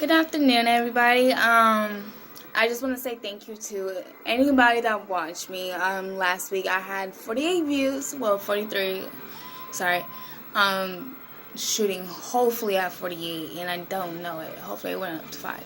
Good afternoon, everybody. I just want to say thank you to anybody that watched me. Last week I had 48 views. Well, 43. Sorry. Shooting hopefully at 48, and I don't know it. Hopefully it went up to 5.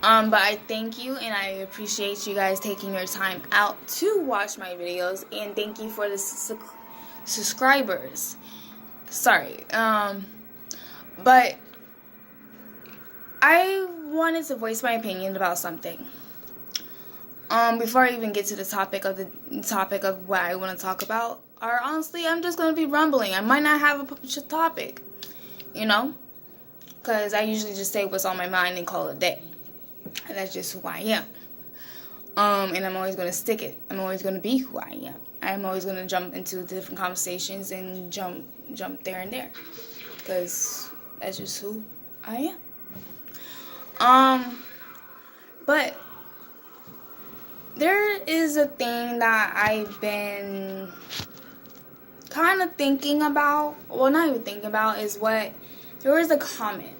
But I thank you, and I appreciate you guys taking your time out to watch my videos, and thank you for the subscribers. Sorry. But I wanted to voice my opinion about something. Before I even get to the topic of what I want to talk about, or honestly, I'm just gonna be rumbling. I might not have a topic, because I usually just say what's on my mind and call it a day. And that's just who I am. And I'm always gonna stick it. I'm always gonna be who I am. I'm always gonna jump into different conversations and jump there and there, because that's just who I am. But there is a thing that I've been kind of thinking about. Well, not even thinking about, is there was a comment.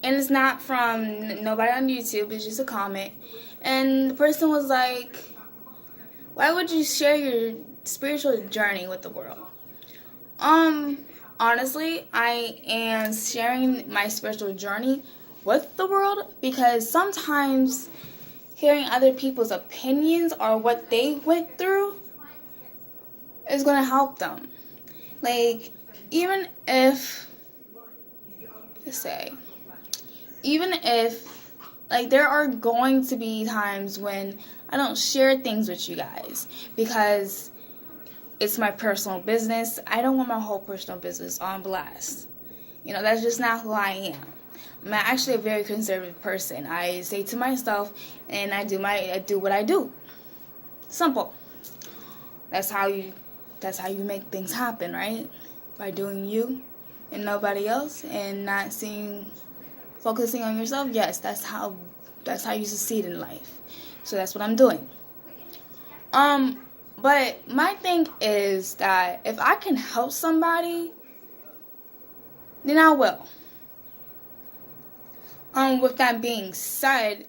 And it's not from nobody on YouTube, it's just a comment. And the person was like, why would you share your spiritual journey with the world? Honestly, I am sharing my spiritual journey with the world because sometimes hearing other people's opinions or what they went through is going to help them. Like, even if there are going to be times when I don't share things with you guys because it's my personal business. I don't want my whole personal business on blast. That's just not who I am. I'm actually a very conservative person. I say to myself, and I do what I do. Simple. That's how you make things happen, right? By doing you and nobody else, and not focusing on yourself. Yes, that's how you succeed in life. So that's what I'm doing. But my thing is that if I can help somebody, then I will. With that being said,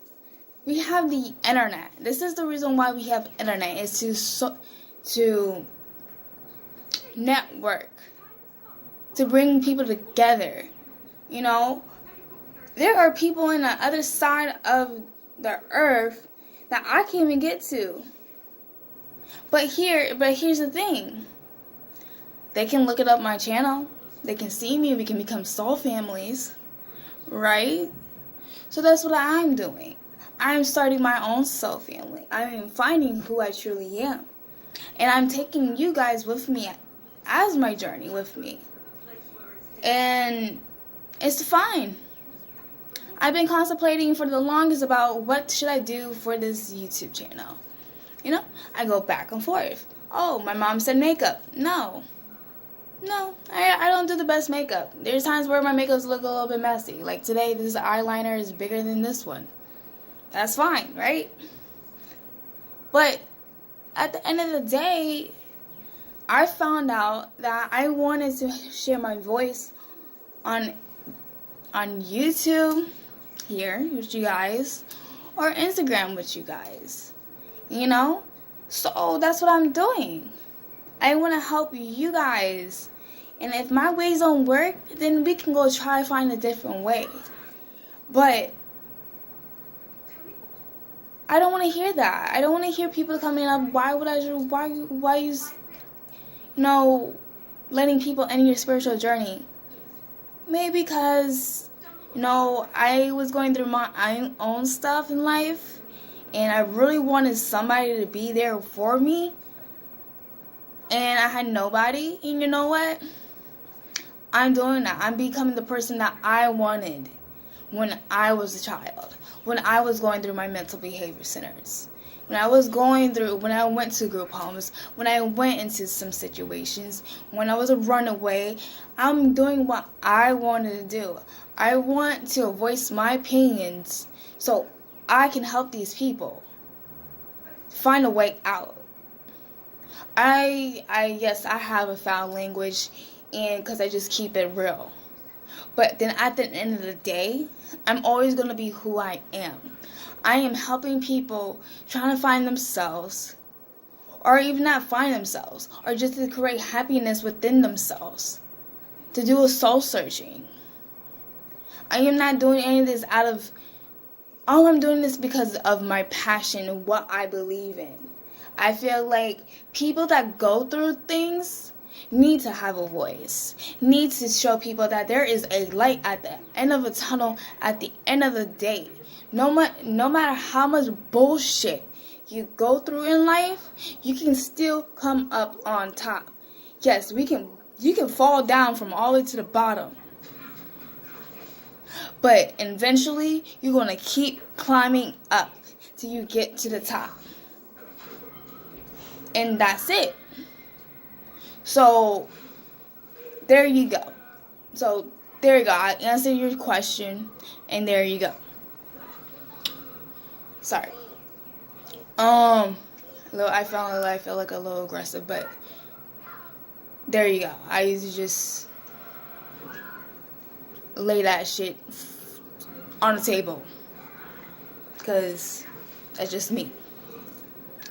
we have the internet. This is the reason why we have internet, is to network, to bring people together. There are people on the other side of the earth that I can't even get to. But here's the thing. They can look it up my channel. They can see me. We can become soul families, right? So that's what I'm doing. I'm starting my own soul family. I am finding who I truly am. And I'm taking you guys with me as my journey with me. And it's fine. I've been contemplating for the longest about what should I do for this YouTube channel. I go back and forth. Oh, my mom said makeup. No, I don't do the best makeup. There's times where my makeups look a little bit messy. Like today, this eyeliner is bigger than this one. That's fine, right? But at the end of the day, I found out that I wanted to share my voice on YouTube here with you guys, or Instagram with you guys. So that's what I'm doing. I want to help you guys. And if my ways don't work, then we can go try to find a different way. But I don't want to hear that. I don't want to hear people coming up, why letting people in your spiritual journey. Maybe because, I was going through my own stuff in life, and I really wanted somebody to be there for me, and I had nobody. And you know what? I'm doing that. I'm becoming the person that I wanted when I was a child, when I was going through my mental behavior centers, when I went to group homes, when I went into some situations, when I was a runaway. I'm doing what I wanted to do. I want to voice my opinions so I can help these people find a way out. Yes, I have a foul language, and because I just keep it real. But then at the end of the day, I'm always going to be who I am. I am helping people trying to find themselves, or even not find themselves, or just to create happiness within themselves, to do a soul searching. I am not doing any of this all I'm doing this because of my passion and what I believe in. I feel like people that go through things need to have a voice, need to show people that there is a light at the end of a tunnel at the end of the day. No matter how much bullshit you go through in life, you can still come up on top. Yes, you can fall down from all the way to the bottom. But eventually, you're going to keep climbing up till you get to the top. And that's it. So, there you go. I answered your question, and there you go. Sorry. I feel like a little aggressive, but there you go. I used to just lay that shit on the table, because that's just me.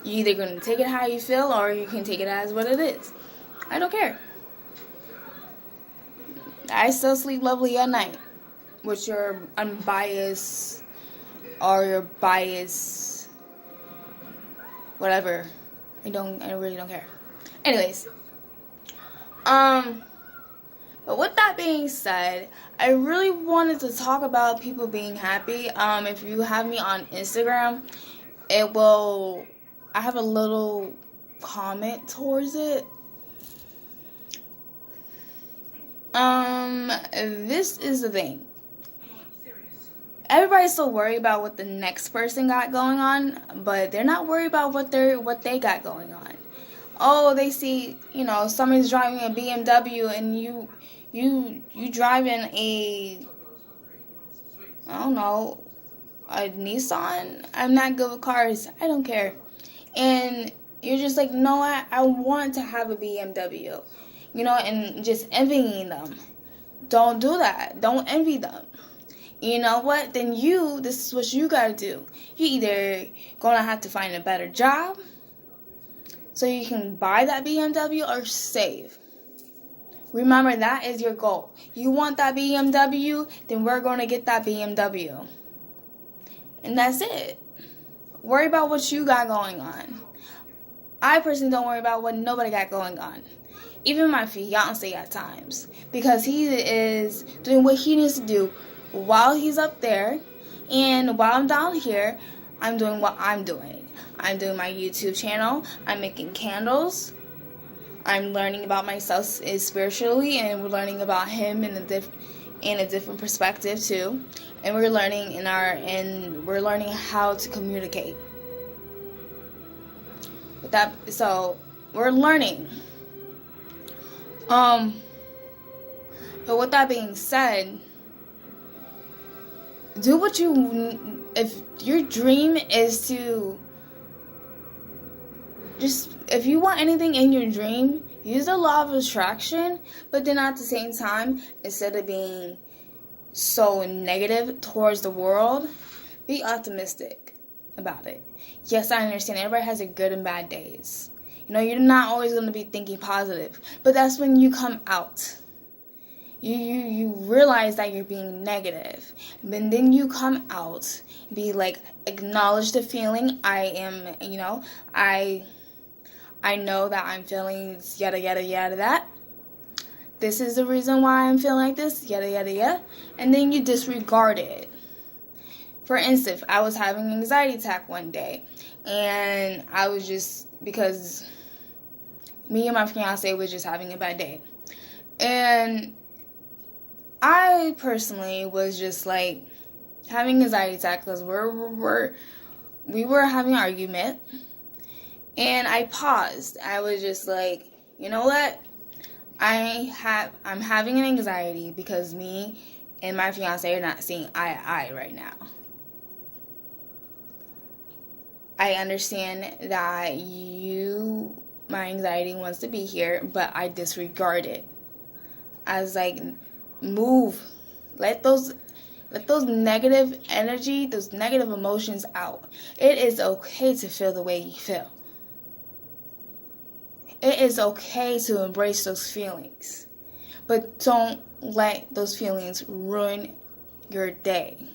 You're either going to take it how you feel, or you can take it as what it is. I don't care. I still sleep lovely at night with your unbiased or your bias, whatever. I really don't care. Anyways, but with that being said, I really wanted to talk about people being happy. If you have me on Instagram, I have a little comment towards it. This is the thing. Everybody's so worried about what the next person got going on, but they're not worried about what they got going on. Oh, they see, somebody's driving a BMW and you driving a Nissan. I'm not good with cars. I don't care. And you're just like, no, I want to have a BMW. And just envying them. Don't do that. Don't envy them. You know what? Then this is what you gotta do. You either gonna have to find a better job so you can buy that BMW, or save. Remember, that is your goal. You want that BMW, then we're gonna get that BMW. And that's it. Worry about what you got going on. I personally don't worry about what nobody got going on. Even my fiance at times. Because he is doing what he needs to do while he's up there. And while I'm down here, I'm doing what I'm doing. I'm doing my YouTube channel. I'm making candles. I'm learning about myself spiritually. And we're learning about him in a different perspective too. And we're learning we're learning how to communicate. So we're learning. But with that being said, if your dream is to if you want anything in your dream, use the law of attraction, but then at the same time, instead of being so negative towards the world, be optimistic about it. Yes, I understand everybody has their good and bad days. You're not always going to be thinking positive, but that's when you come out. You realize that you're being negative, and then you come out, be like, acknowledge the feeling. I know that I'm feeling yada yada yada that. This is the reason why I'm feeling like this, yada yada yada, and then you disregard it. For instance, I was having an anxiety attack one day, and I was because me and my fiance was just having a bad day. And I personally was just like having an anxiety attack because we were having an argument. And I paused. I was just like, you know what? I'm having an anxiety because me and my fiance are not seeing eye to eye right now. I understand that my anxiety wants to be here, but I disregard it. I was like, move. Let those negative energy, those negative emotions out. It is okay to feel the way you feel. It is okay to embrace those feelings. But don't let those feelings ruin your day.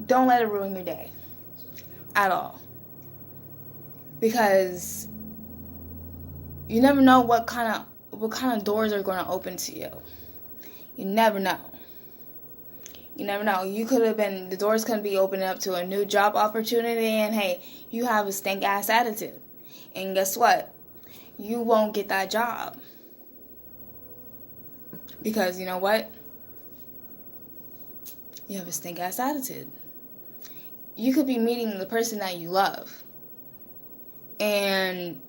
Don't let it ruin your day at all. Because you never know what kind of doors are going to open to you. You never know. You never know. The doors could be opening up to a new job opportunity, and hey, you have a stank ass attitude. And guess what? You won't get that job. Because you know what? You have a stink ass attitude. You could be meeting the person that you love, and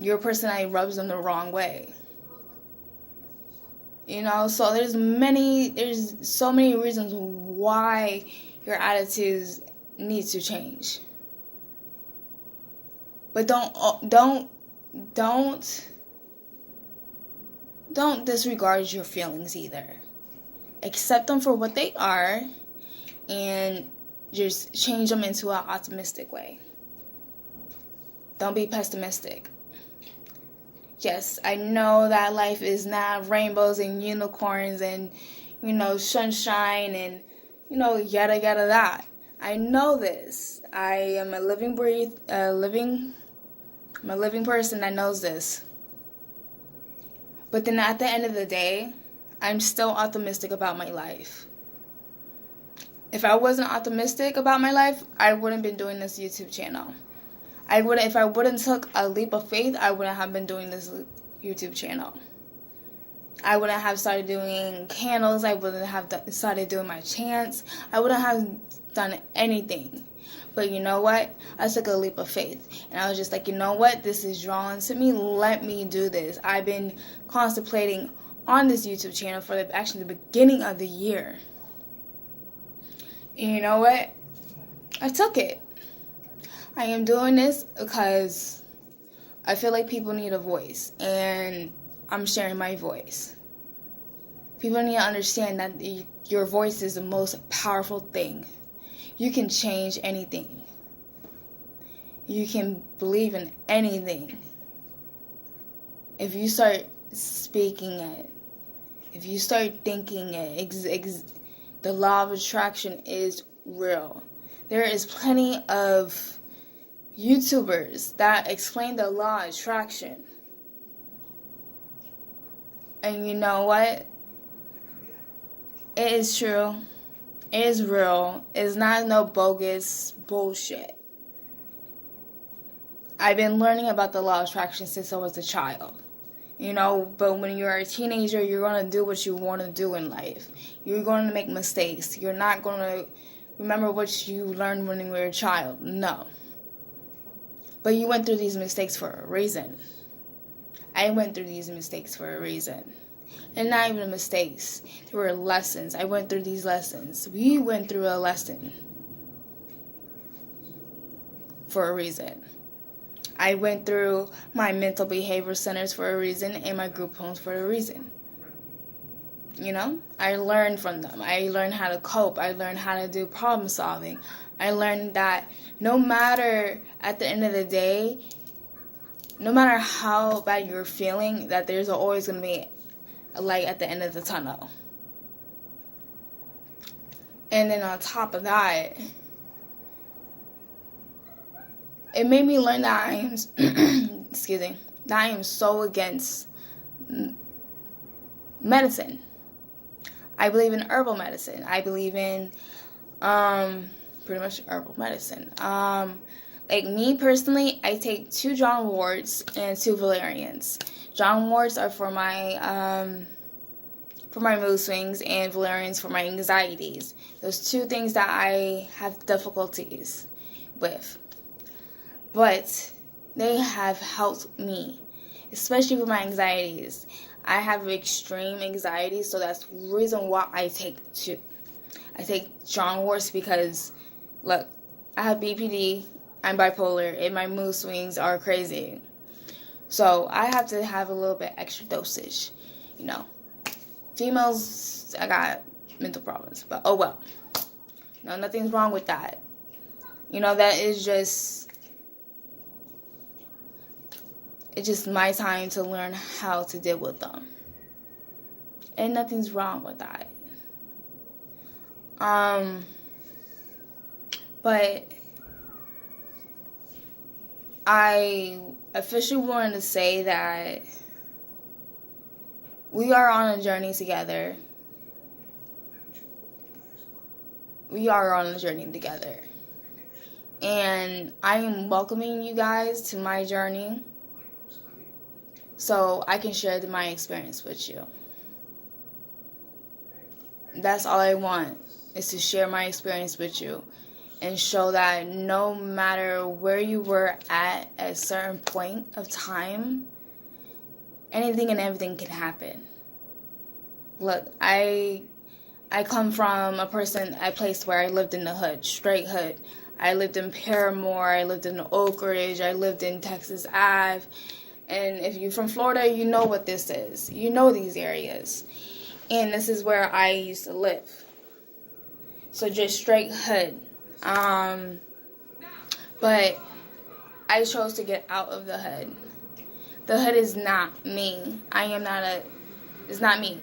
your personality rubs them the wrong way. You know, so there's so many reasons why your attitudes need to change. But don't disregard your feelings either. Accept them for what they are and just change them into an optimistic way. Don't be pessimistic. Yes, I know that life is not rainbows and unicorns and, sunshine and, yada yada that. I know this. I am a living person that knows this. But then at the end of the day, I'm still optimistic about my life. If I wasn't optimistic about my life, I wouldn't been doing this YouTube channel. If I wouldn't took a leap of faith, I wouldn't have been doing this YouTube channel. I wouldn't have started doing candles. I wouldn't have started doing my chants. I wouldn't have done anything. But you know what? I took a leap of faith. And I was just like, you know what? This is drawn to me. Let me do this. I've been contemplating on this YouTube channel for the beginning of the year. And you know what? I took it. I am doing this because I feel like people need a voice, and I'm sharing my voice. People need to understand that your voice is the most powerful thing. You can change anything. You can believe in anything. If you start speaking it, if you start thinking it, the law of attraction is real. There is plenty of YouTubers that explain the law of attraction. And you know what? It is true. It is real. It's not no bogus bullshit. I've been learning about the law of attraction since I was a child. But when you're a teenager, you're going to do what you want to do in life. You're going to make mistakes. You're not going to remember what you learned when you were a child. No. But you went through these mistakes for a reason. I went through these mistakes for a reason. And not even mistakes. They were lessons. I went through these lessons. We went through a lesson for a reason. I went through my mental behavior centers for a reason and my group homes for a reason. I learned from them. I learned how to cope. I learned how to do problem solving. I learned that no matter, at the end of the day, no matter how bad you're feeling, that there's always going to be a light at the end of the tunnel. And then on top of that, it made me learn that I am, that I am so against medicine. I believe in herbal medicine. I believe in pretty much herbal medicine. Like me personally, I take 2 John Warts and 2 Valerians. John Warts are for my mood swings, and Valerians for my anxieties. Those 2 things that I have difficulties with. But they have helped me, especially with my anxieties. I have extreme anxiety, so that's the reason why I take 2. I take John Warts because, look, I have BPD, I'm bipolar, and my mood swings are crazy. So I have to have a little bit extra dosage, you know. Females, I got mental problems, but oh well. No, nothing's wrong with that. You know, that is just, it's just my time to learn how to deal with them. And nothing's wrong with that. But I officially wanted to say that we are on a journey together. We are on a journey together. And I am welcoming you guys to my journey so I can share my experience with you. That's all I want, is to share my experience with you and show that no matter where you were at a certain point of time, anything and everything can happen. Look, I come from a place where I lived in the hood, straight hood. I lived in Paramore, I lived in Oak Ridge, I lived in Texas Ave. And if you're from Florida, you know what this is. You know these areas. And this is where I used to live. So just straight hood. But I chose to get out of the hood. The hood is not me. It's not me.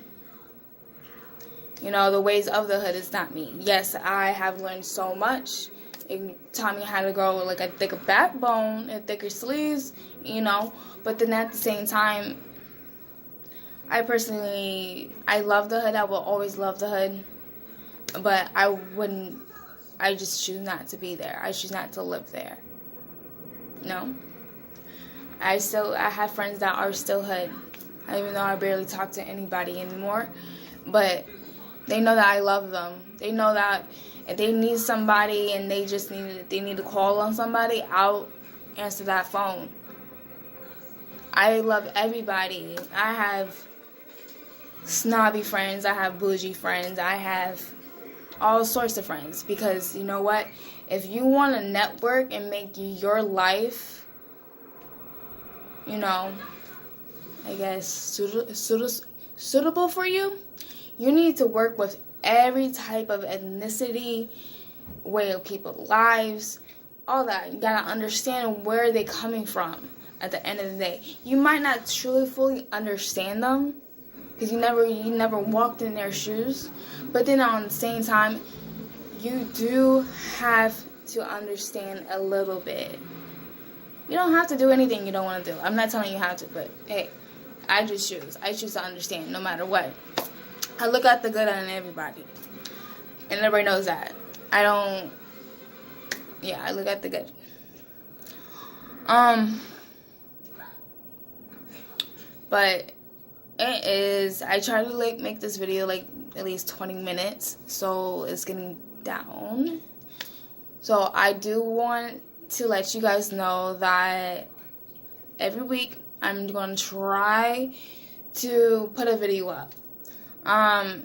You know, the ways of the hood is not me. Yes, I have learned so much. It taught me how to grow like a thicker backbone and thicker sleeves, you know. But then at the same time, I love the hood. I will always love the hood. But I just choose not to be there. I choose not to live there. No. I have friends that are still hood. Even though I barely talk to anybody anymore. But they know that I love them. They know that if they need somebody and they need to call on somebody, I'll answer that phone. I love everybody. I have snobby friends. I have bougie friends. I have all sorts of friends. Because you know what? If you want to network and make your life, you know, I guess suitable for you, you need to work with every type of ethnicity, way of people's lives, all that. You gotta understand where they're coming from at the end of the day. You might not truly fully understand them because you never walked in their shoes, but then on the same time, you do have to understand a little bit. You don't have to do anything you don't want to do. I'm not telling you how to, but hey, I choose to understand no matter what. I look at the good in everybody. And everybody knows that. I look at the good. But it is, I try to make this video at least 20 minutes. So it's getting down. So I do want to let you guys know that every week I'm going to try to put a video up. I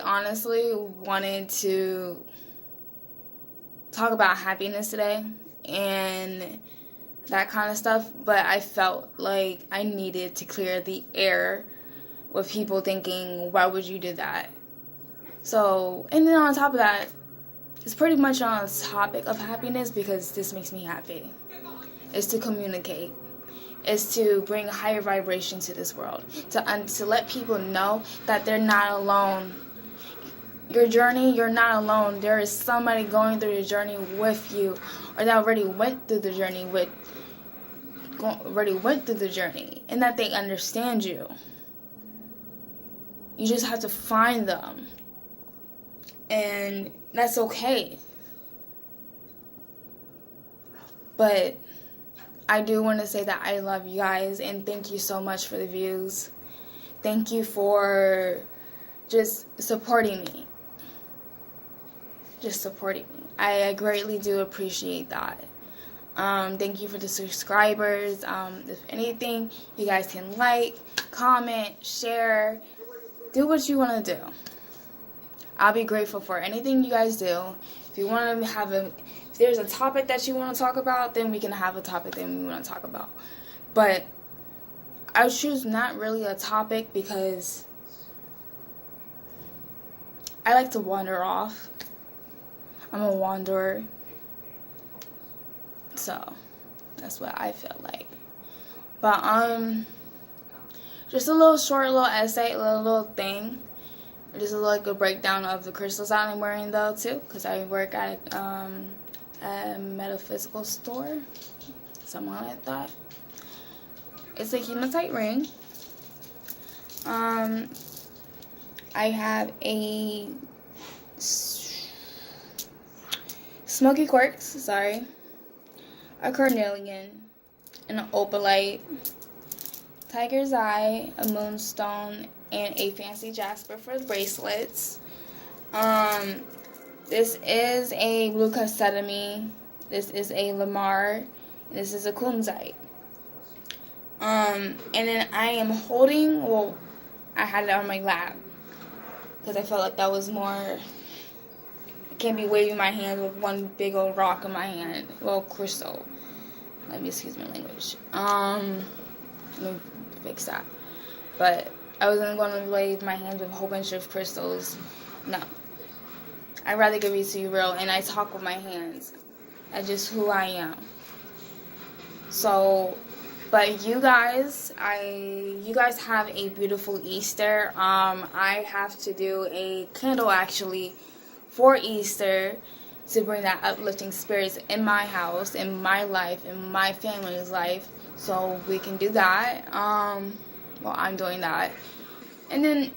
honestly wanted to talk about happiness today and that kind of stuff, but I felt like I needed to clear the air with people thinking, why would you do that? So, and then on top of that, it's pretty much on the topic of happiness because this makes me happy. It's to communicate. Is to bring higher vibration to this world, to let people know that they're not alone. Your journey, you're not alone. There is somebody going through your journey with you, or that already went through the journey and that they understand you. You just have to find them, and that's okay. But I do want to say that I love you guys and thank you so much for the views. Thank you for just supporting me. I greatly do appreciate that. Thank you for the subscribers. If anything, you guys can like, comment, share, do what you want to do. I'll be grateful for anything you guys do. If you want to If there's a topic that you want to talk about, then we can have a topic that we want to talk about. But I choose not really a topic because I like to wander off. I'm a wanderer. So that's what I feel like. But just a little short little essay, a little thing. Just like a breakdown of the crystals that I'm wearing though too, because I work at a metaphysical store, something like that. It's a hematite ring. I have a smoky quartz, a carnelian, an opalite, tiger's eye, a moonstone, and a fancy jasper for the bracelets. This is a blue chalcedony. This is a lamar. And this is a kunzite. And then I am holding, well, I had it on my lap because I felt like that was more, I can't be waving my hand with one big old rock in my hand. Well, crystal. Let me excuse my language. Let me fix that. But I wasn't going to wave my hands with a whole bunch of crystals. No. I'd rather give it to you real, and I talk with my hands. That's just who I am. So, but you guys have a beautiful Easter. I have to do a candle actually for Easter to bring that uplifting spirits in my house, in my life, in my family's life. So we can do that. Well, I'm doing that. And then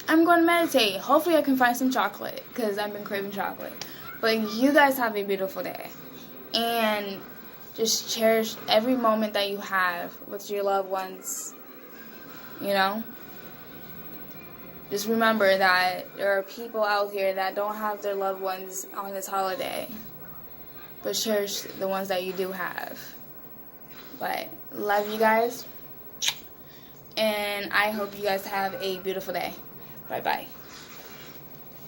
I'm going to meditate. Hopefully I can find some chocolate because I've been craving chocolate. But you guys have a beautiful day. And just cherish every moment that you have with your loved ones. You know? Just remember that there are people out here that don't have their loved ones on this holiday. But cherish the ones that you do have. But love you guys. And I hope you guys have a beautiful day. Bye-bye.